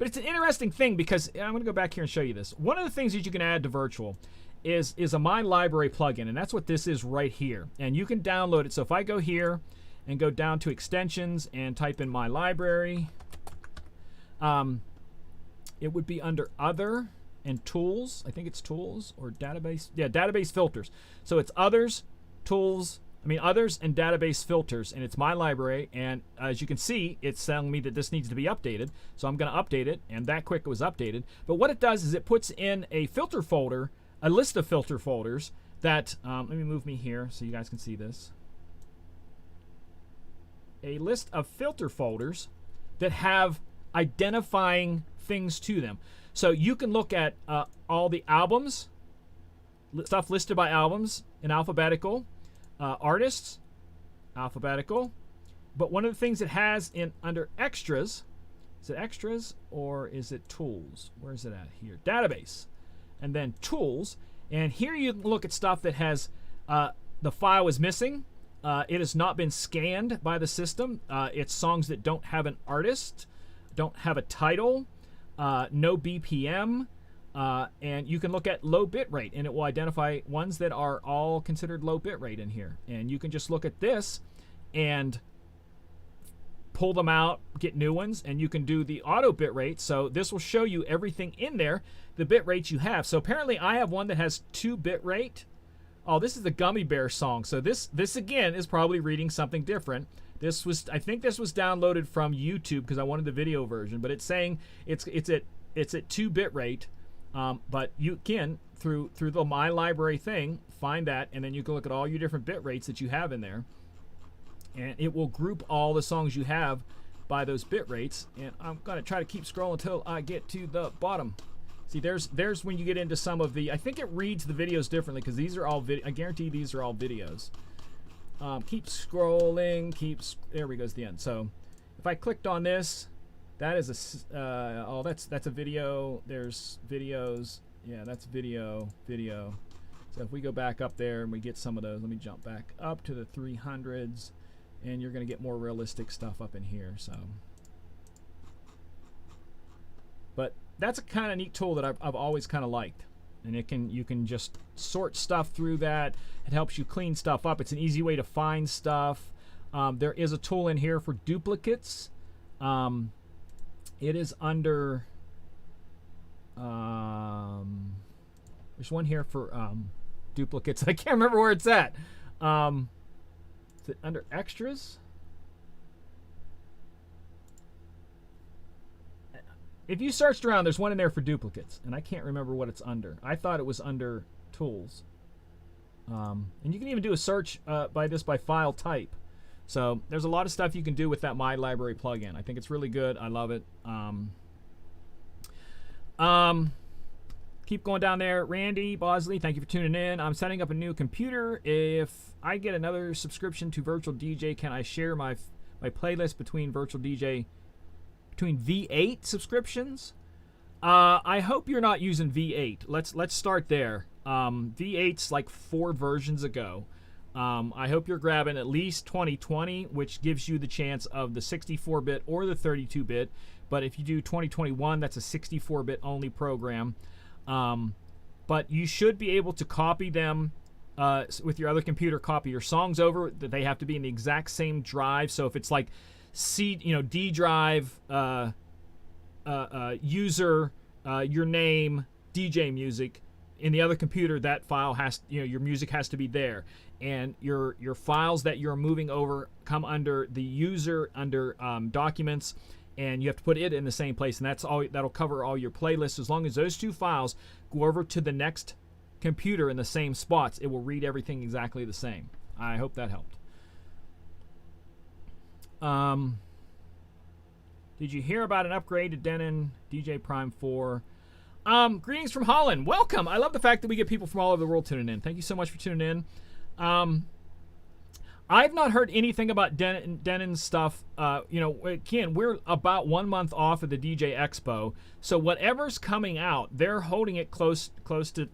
A: it's an interesting thing, because I'm going to go back here and show you this. One of the things that you can add to Virtual is a My Library plugin, and that's what this is right here. And you can download it. So if I go here and go down to extensions and type in My Library, it would be under Other and Tools. I think it's Tools or Database. Yeah, Database Filters. So it's Others, Tools, Others and Database Filters, and it's My Library. And as you can see, it's telling me that this needs to be updated. So I'm going to update it, and that quick it was updated. But what it does is it puts in a filter folder, a list of filter folders that, let me move me here so you guys can see this. A list of filter folders that have identifying things to them. So you can look at all the albums, stuff listed by albums in alphabetical, artists, alphabetical. But one of the things it has in under extras, is it extras or is it tools? Where is it at here? Database. And then tools, and here you can look at stuff that has the file is missing, it has not been scanned by the system, it's songs that don't have an artist, don't have a title, no BPM, and you can look at low bit rate, and it will identify ones that are all considered low bit rate in here. And you can just look at this and pull them out, get new ones, and you can do the auto bit rate. So this will show you everything in there, the bit rates you have. So apparently I have one that has 2 bit rate. Oh, this is the Gummy Bear song. So this again is probably reading something different. This was, I think this was downloaded from YouTube because I wanted the video version, but it's saying it's at 2 bit rate. But you can through the My Library thing find that, and then you can look at all your different bit rates that you have in there. And it will group all the songs you have by those bit rates. And I'm going to try to keep scrolling until I get to the bottom. See, there's when you get into some of the, I think it reads the videos differently because these are all I guarantee these are all videos. Keep scrolling, there we go, to the end. So if I clicked on this, that is a, that's a video. There's videos. Yeah, that's video. So if we go back up there and we get some of those, let me jump back up to the 300s. And you're going to get more realistic stuff up in here. So, but that's a kind of neat tool that I've always kind of liked, and you can just sort stuff through that. It helps you clean stuff up. It's an easy way to find stuff. There is a tool in here for duplicates. It is under. There's one here for duplicates. I can't remember where it's at. Is it under extras? if you searched around, there's one in there for duplicates, and I can't remember what it's under. I thought it was under tools. And you can even do a search by file type. So there's a lot of stuff you can do with that My Library plugin. I think it's really good. I love it. Keep going down there. Randy Bosley, thank you for tuning in. I'm setting up a new computer. If I get another subscription to Virtual DJ, can I share my playlist between V8 subscriptions? I hope you're not using V8. Let's start there. V8's like 4 versions ago. I hope you're grabbing at least 2020, which gives you the chance of the 64-bit or the 32-bit. But if you do 2021, that's a 64-bit only program. But you should be able to copy them with your other computer. Copy your songs over. That they have to be in the exact same drive. So if it's like D drive, user, your name, DJ music. In the other computer, that file has, your music has to be there, and your files that you're moving over come under the user under documents, and you have to put it in the same place, and that'll cover all your playlists. As long as those 2 files go over to the next computer in the same spots, it will read everything exactly the same. I hope that helped. Did you hear about an upgrade to Denon DJ Prime 4? Greetings from Holland. Welcome. I love the fact that we get people from all over the world tuning in. Thank you so much for tuning in. I've not heard anything about Denon's stuff. Again, we're about 1 month off of the DJ Expo, so whatever's coming out, they're holding it close to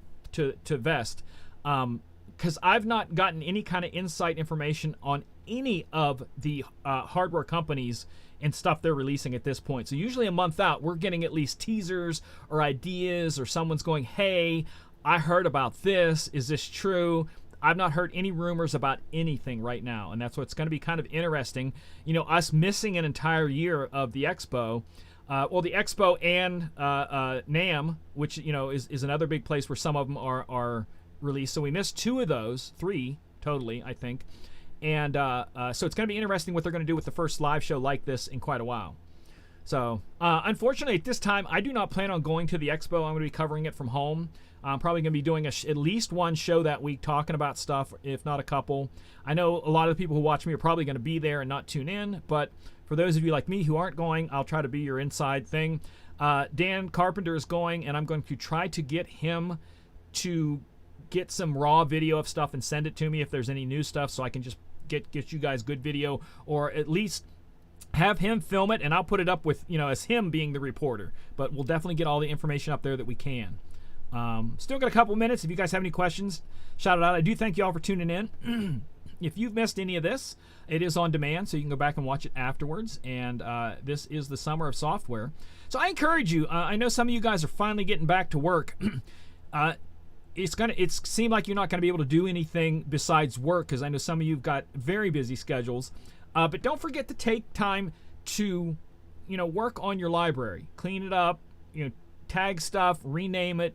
A: vest. Because I've not gotten any kind of insight information on any of the hardware companies and stuff they're releasing at this point. So usually a month out, we're getting at least teasers or ideas, or someone's going, hey, I heard about this. Is this true? I've not heard any rumors about anything right now, and that's what's going to be kind of interesting. Us missing an entire year of the Expo. The Expo and NAMM, which, is another big place where some of them are released. So we missed 2 of those, 3 totally, I think. And so it's going to be interesting what they're going to do with the first live show like this in quite a while. So unfortunately, at this time, I do not plan on going to the Expo. I'm going to be covering it from home. I'm probably going to be doing at least 1 show that week talking about stuff, if not a couple. I know a lot of the people who watch me are probably going to be there and not tune in, but for those of you like me who aren't going, I'll try to be your inside thing. Dan Carpenter is going, and I'm going to try to get him to get some raw video of stuff and send it to me if there's any new stuff, so I can just get you guys good video, or at least have him film it, and I'll put it up with, as him being the reporter. But we'll definitely get all the information up there that we can. Still got a couple minutes. If you guys have any questions, shout it out. I do thank you all for tuning in. If you've missed any of this, it is on demand, so you can go back and watch it afterwards. And this is the summer of software. So I encourage you. I know some of you guys are finally getting back to work. It seemed like you're not gonna be able to do anything besides work, because I know some of you've got very busy schedules. But don't forget to take time to, work on your library, clean it up, tag stuff, rename it,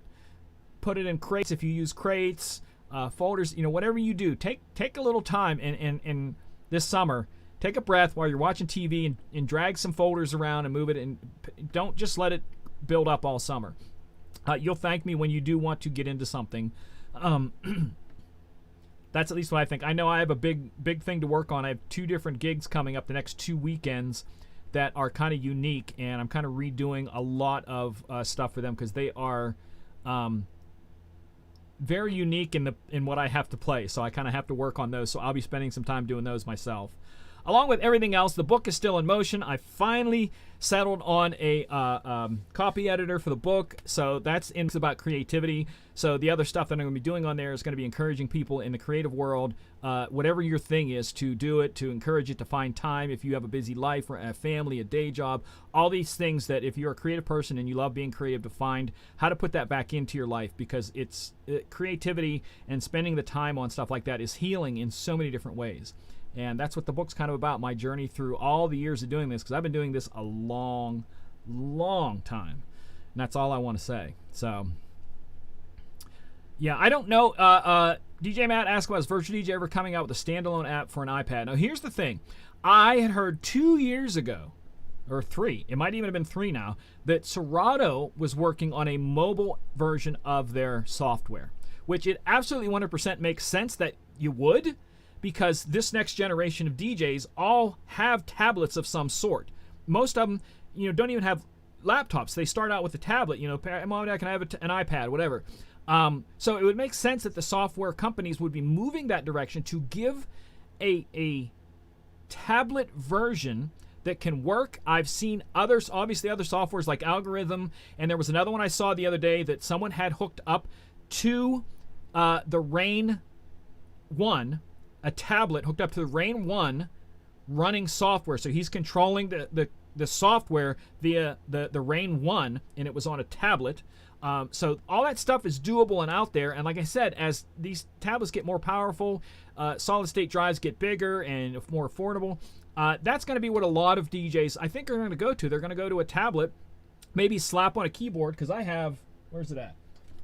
A: put it in crates if you use crates, folders, whatever you do. Take a little time and this summer, take a breath while you're watching TV and drag some folders around and move it, and don't just let it build up all summer. You'll thank me when you do want to get into something. That's at least what I think. I know I have a big thing to work on. I have 2 different gigs coming up the next 2 weekends that are kind of unique, and I'm kind of redoing a lot of stuff for them, because they are very unique in what I have to play. So I kind of have to work on those. So I'll be spending some time doing those myself. Along with everything else, the book is still in motion. I finally settled on a copy editor for the book, so it's about creativity. So the other stuff that I'm going to be doing on there is going to be encouraging people in the creative world, whatever your thing is, to do it, to encourage it, to find time if you have a busy life, or a family, a day job, all these things that if you're a creative person and you love being creative, to find how to put that back into your life, because creativity and spending the time on stuff like that is healing in so many different ways. And that's what the book's kind of about, my journey through all the years of doing this, because I've been doing this a long, long time. And that's all I want to say. So, yeah, I don't know. DJ Matt asked about, is Virtual DJ ever coming out with a standalone app for an iPad? Now, here's the thing. I had heard 2 years ago or 3. It might even have been 3 now. That Serato was working on a mobile version of their software, which it absolutely 100% makes sense that you would, because this next generation of DJs all have tablets of some sort. Most of them, don't even have laptops. They start out with a tablet. Mom, Dad, can I have an iPad, whatever. So it would make sense that the software companies would be moving that direction to give a tablet version that can work. I've seen others, obviously other softwares like Algorithm, and there was another one I saw the other day that someone had hooked up to the Rain 1, a tablet hooked up to the Rain 1 running software. So he's controlling the software via the Rain 1, and it was on a tablet. So all that stuff is doable and out there. And like I said, as these tablets get more powerful, solid state drives get bigger and more affordable, that's going to be what a lot of DJs, I think, are going to go to. They're going to go to a tablet, maybe slap on a keyboard, because I have, where's it at?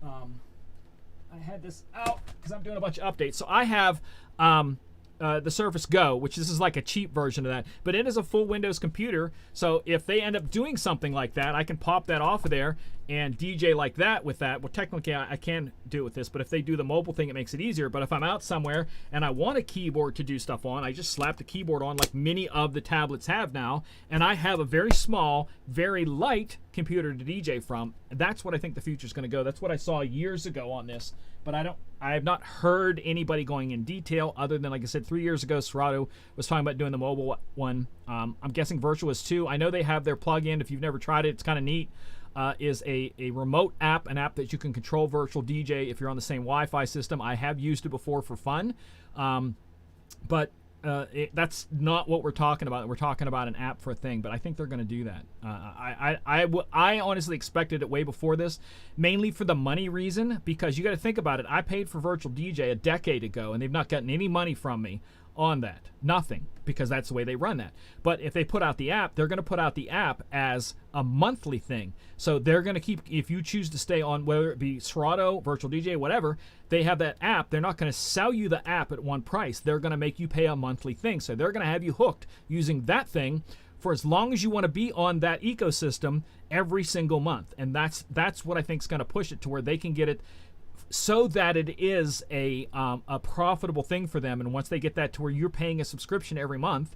A: I had this out because I'm doing a bunch of updates. So I have the Surface Go, which this is like a cheap version of that, but it is a full Windows computer. So if they end up doing something like that, I can pop that off of there and DJ like that with that. Well, technically I can do it with this, but if they do the mobile thing, it makes it easier. But if I'm out somewhere and I want a keyboard to do stuff on, I just slap the keyboard on like many of the tablets have now, and I have a very small, very light computer to DJ from. That's what I think the future is going to go. That's what I saw years ago on this, but I have not heard anybody going in detail other than, like I said, 3 years ago, Serato was talking about doing the mobile one. I'm guessing Virtuous too. I know they have their plug-in. If you've never tried it, it's kind of neat. Is a remote app, an app that you can control virtual DJ if you're on the same Wi-Fi system. I have used it before for fun, but that's not what we're talking about. We're talking about an app for a thing, but I think they're going to do that. I honestly expected it way before this, mainly for the money reason, because you got to think about it. I paid for virtual DJ a decade ago, and they've not gotten any money from me on that. Nothing, because that's the way they run that. But if they put out the app, they're going to put out the app as a monthly thing. So they're going to keep, if you choose to stay on, whether it be Serato, Virtual DJ, whatever, they have that app. They're not going to sell you the app at one price. They're going to make you pay a monthly thing. So they're going to have you hooked using that thing for as long as you want to be on that ecosystem every single month. And that's what I think is going to push it to where they can get it so that it is a profitable thing for them. And once they get that to where you're paying a subscription every month,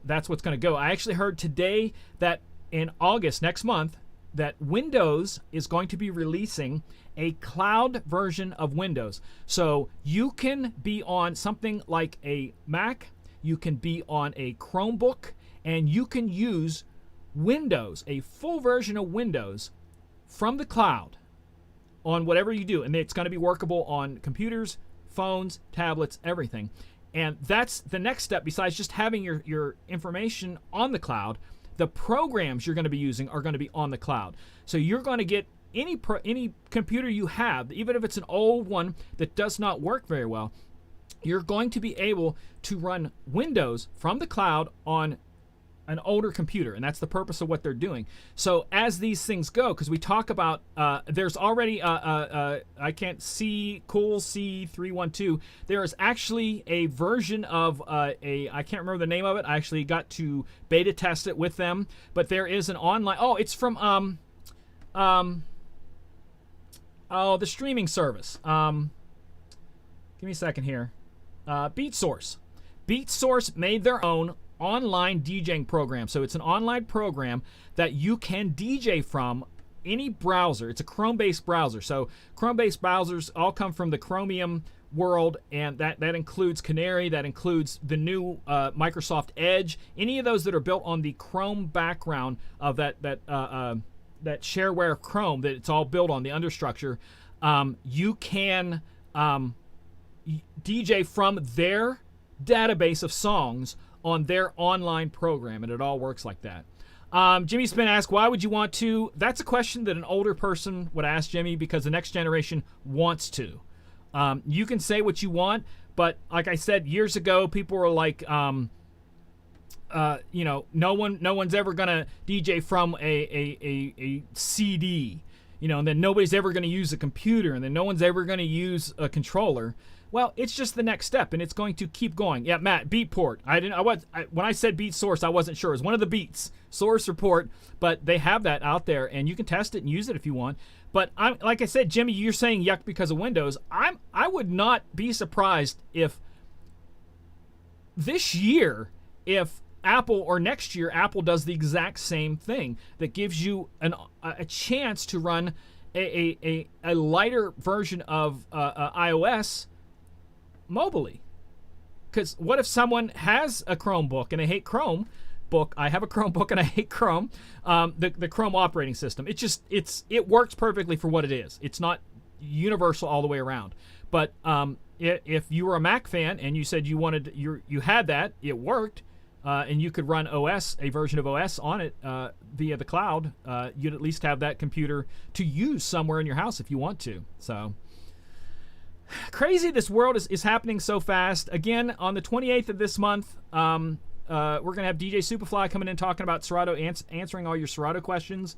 A: that's what's going to go. I actually heard today that in August next month that Windows is going to be releasing a cloud version of Windows. So you can be on something like a Mac, you can be on a Chromebook, and you can use Windows, a full version of Windows from the cloud on whatever you do. And it's going to be workable on computers, phones, tablets, everything. And that's the next step. Besides just having your information on the cloud, the programs you're going to be using are going to be on the cloud. So you're going to get any computer you have, even if it's an old one that does not work very well, you're going to be able to run Windows from the cloud on an older computer, and that's the purpose of what they're doing. So as these things go, because we talk about, there's already, I can't see, Cool C312, there is actually a version of I can't remember the name of it. I actually got to beta test it with them, but there is an online, it's from, the streaming service. Give me a second here. BeatSource. BeatSource made their own online DJing program. So it's an online program that you can DJ from any browser. It's a Chrome-based browser. So Chrome-based browsers all come from the Chromium world, and that includes Canary, that includes the new Microsoft Edge, any of those that are built on the Chrome background of that shareware of Chrome that it's all built on, the understructure. You can DJ from their database of songs on their online program, and it all works like that. Jimmy Spin asked, why would you want to? That's a question that an older person would ask Jimmy, because the next generation wants to. You can say what you want, but like I said years ago, people were like, no one's ever gonna DJ from a CD, and then nobody's ever gonna use a computer, and then no one's ever gonna use a controller. Well, it's just the next step, and it's going to keep going. Yeah, Matt, Beatport. When I said Beat Source, I wasn't sure. It was one of the beats, Source or Port, but they have that out there, and you can test it and use it if you want. But like I said, Jimmy, you're saying yuck because of Windows. I would not be surprised if this year, if Apple or next year, Apple does the exact same thing that gives you a chance to run a lighter version of iOS mobily. Because what if someone has a Chromebook and they hate Chrome? I have a Chromebook and I hate Chrome. The Chrome operating system. It works perfectly for what it is. It's not universal all the way around. But if you were a Mac fan and you said you had that, it worked, and you could run a version of OS on it via the cloud, you'd at least have that computer to use somewhere in your house if you want to. So crazy, this world is happening so fast. Again, on the 28th of this month, we're going to have DJ Superfly coming in talking about Serato, answering all your Serato questions.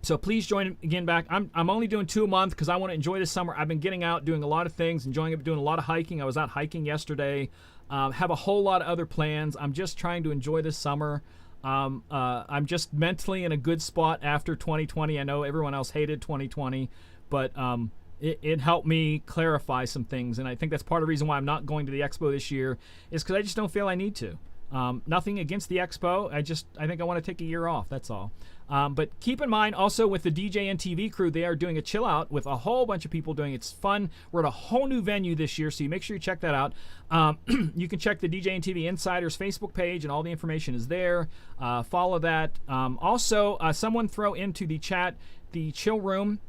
A: So please join again back. I'm only doing 2 a month because I want to enjoy this summer. I've been getting out, doing a lot of things, enjoying it, doing a lot of hiking. I was out hiking yesterday. Have a whole lot of other plans. I'm just trying to enjoy this summer. I'm just mentally in a good spot after 2020. I know everyone else hated 2020, but it helped me clarify some things, and I think that's part of the reason why I'm not going to the expo this year is because I just don't feel I need to. Nothing against the expo. I think I want to take a year off. That's all. But keep in mind also with the DJNTV crew, they are doing a chill out with a whole bunch of people doing it. It's fun. We're at a whole new venue this year, so you make sure you check that out. You can check the DJNTV Insiders Facebook page, and all the information is there. Follow that. Also, someone throw into the chat the chill room.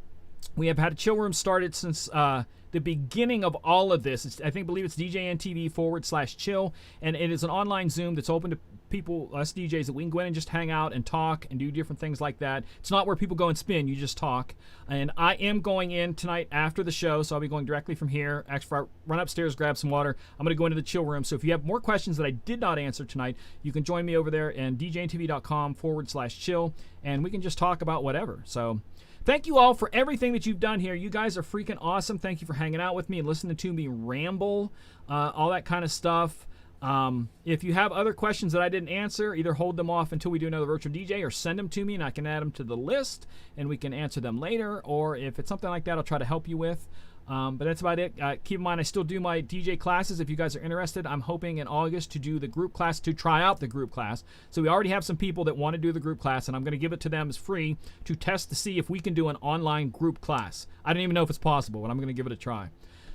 A: We have had a chill room started since the beginning of all of this. I believe it's DJNTV/chill, and it is an online Zoom that's open to people, us DJs, that we can go in and just hang out and talk and do different things like that. It's not where people go and spin, you just talk. And I am going in tonight after the show, so I'll be going directly from here. Actually, run upstairs, grab some water. I'm going to go into the chill room. So if you have more questions that I did not answer tonight, you can join me over there and DJNTV.com/chill, and we can just talk about whatever. So thank you all for everything that you've done here. You guys are freaking awesome. Thank you for hanging out with me and listening to me ramble, all that kind of stuff. If you have other questions that I didn't answer, either hold them off until we do another virtual DJ or send them to me and I can add them to the list and we can answer them later. Or if it's something like that, I'll try to help you with. But that's about it. Keep in mind, I still do my DJ classes. If you guys are interested, I'm hoping in August to do the group class, to try out the group class. So we already have some people that want to do the group class, and I'm going to give it to them as free to test to see if we can do an online group class. I don't even know if it's possible, but I'm going to give it a try.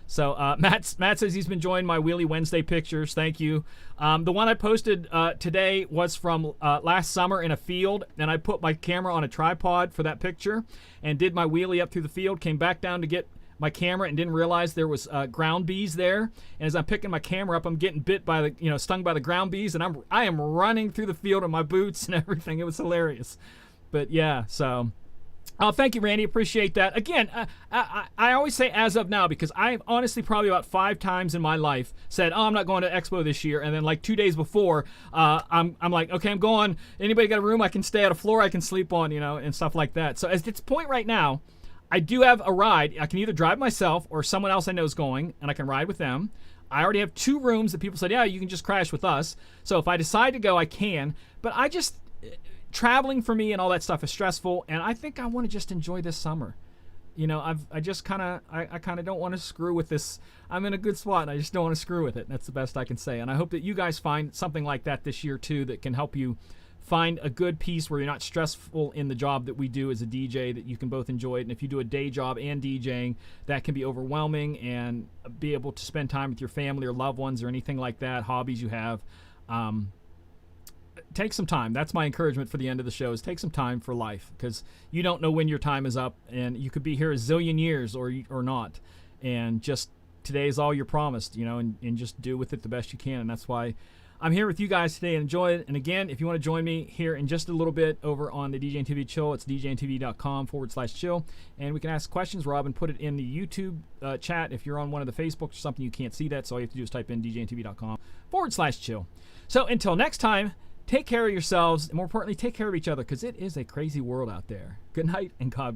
A: So Matt says he's been enjoying my Wheelie Wednesday pictures. Thank you. The one I posted today was from last summer in a field, and I put my camera on a tripod for that picture and did my wheelie up through the field, came back down to get my camera and didn't realize there was ground bees there. And as I'm picking my camera up, I'm getting bit by stung by the ground bees, and I am running through the field in my boots and everything. It was hilarious. But yeah, so thank you, Randy. Appreciate that. Again, I always say as of now because I've honestly probably about 5 times in my life said, I'm not going to Expo this year. And then like 2 days before, I'm like, okay, I'm going. Anybody got a room I can stay at, a floor I can sleep on, and stuff like that. So at this point right now, I do have a ride. I can either drive myself or someone else I know is going, and I can ride with them. I already have 2 rooms that people said, yeah, you can just crash with us. So if I decide to go, I can. But traveling for me and all that stuff is stressful, and I think I want to just enjoy this summer. I kind of don't want to screw with this. I'm in a good spot, and I just don't want to screw with it. That's the best I can say. And I hope that you guys find something like that this year, too, that can help you find a good piece where you're not stressful in the job that we do as a DJ, that you can both enjoy it. And if you do a day job and DJing, that can be overwhelming, and be able to spend time with your family or loved ones or anything like that, hobbies you have. Take some time. That's my encouragement for the end of the show, is take some time for life, because you don't know when your time is up, and you could be here a zillion years or not. And just today is all you're promised, and just do with it the best you can. And that's why I'm here with you guys today and enjoy it. And again, if you want to join me here in just a little bit over on the DJNTV Chill, it's DJNTV.com/chill. And we can ask questions. Robin put it in the YouTube chat. If you're on one of the Facebooks or something, you can't see that. So all you have to do is type in DJNTV.com/chill. So until next time, take care of yourselves. And more importantly, take care of each other, because it is a crazy world out there. Good night and God